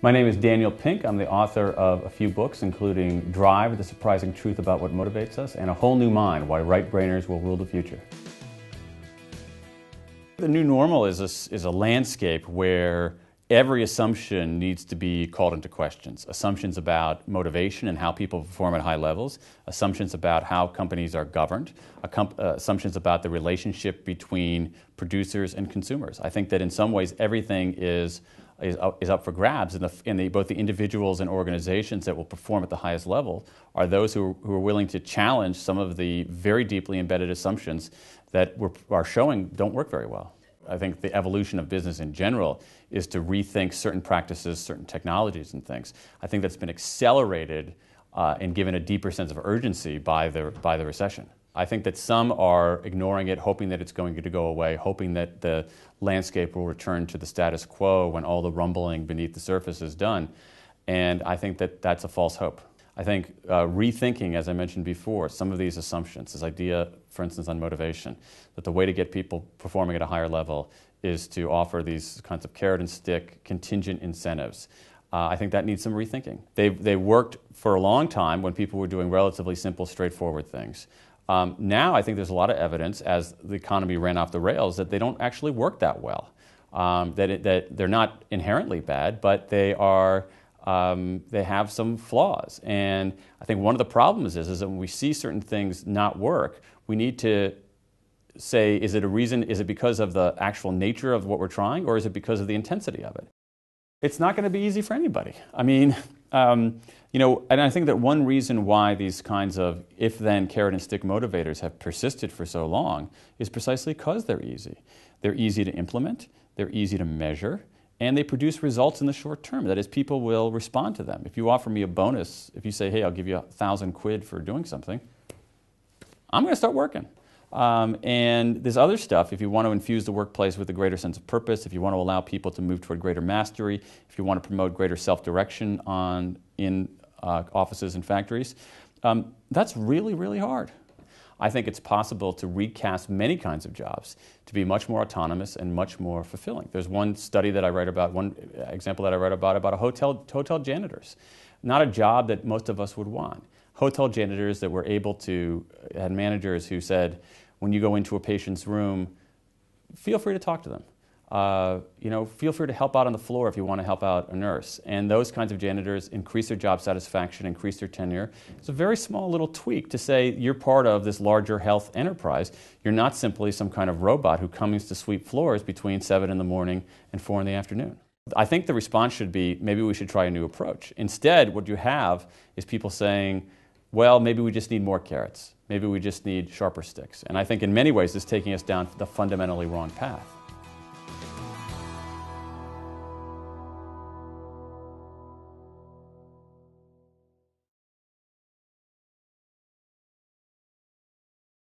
My name is Daniel Pink. I'm the author of a few books, including Drive, The Surprising Truth About What Motivates Us, and A Whole New Mind, Why Right-Brainers Will Rule the Future. The new normal is a landscape where every assumption needs to be called into questions. Assumptions about motivation and how people perform at high levels, assumptions about how companies are governed, assumptions about the relationship between producers and consumers. I think that in some ways everything is up for grabs, and both the individuals and organizations that will perform at the highest level are those who are willing to challenge some of the very deeply embedded assumptions that are showing don't work very well. I think the evolution of business in general is to rethink certain practices, certain technologies and things. I think that's been accelerated and given a deeper sense of urgency by the recession. I think that some are ignoring it, hoping that it's going to go away, hoping that the landscape will return to the status quo when all the rumbling beneath the surface is done. And I think that that's a false hope. I think rethinking, as I mentioned before, some of these assumptions, this idea, for instance, on motivation, that the way to get people performing at a higher level is to offer these kinds of carrot and stick contingent incentives. I think that needs some rethinking. They worked for a long time when people were doing relatively simple, straightforward things. Now I think there's a lot of evidence, as the economy ran off the rails, that they don't actually work that well. That they're not inherently bad, but they have some flaws. And I think one of the problems is that when we see certain things not work, we need to say, is it a reason, is it because of the actual nature of what we're trying, or is it because of the intensity of it? It's not going to be easy for anybody. I mean, and I think that one reason why these kinds of if-then carrot and stick motivators have persisted for so long is precisely because they're easy. They're easy to implement, they're easy to measure, and they produce results in the short term. That is, people will respond to them. If you offer me a bonus, if you say, hey, I'll give you 1,000 quid for doing something, I'm going to start working. And there's other stuff, if you want to infuse the workplace with a greater sense of purpose, if you want to allow people to move toward greater mastery, if you want to promote greater self-direction in offices and factories, that's really, really hard. I think it's possible to recast many kinds of jobs to be much more autonomous and much more fulfilling. There's one study that I write about, one example that I write about hotel janitors. Not a job that most of us would want. Hotel janitors that were able to, had managers who said, when you go into a patient's room, feel free to talk to them. Feel free to help out on the floor if you want to help out a nurse. And those kinds of janitors increase their job satisfaction, increase their tenure. It's a very small little tweak to say you're part of this larger health enterprise. You're not simply some kind of robot who comes to sweep floors between 7 in the morning and 4 in the afternoon. I think the response should be, maybe we should try a new approach. Instead, what you have is people saying, well, maybe we just need more carrots. Maybe we just need sharper sticks. And I think in many ways it's taking us down the fundamentally wrong path.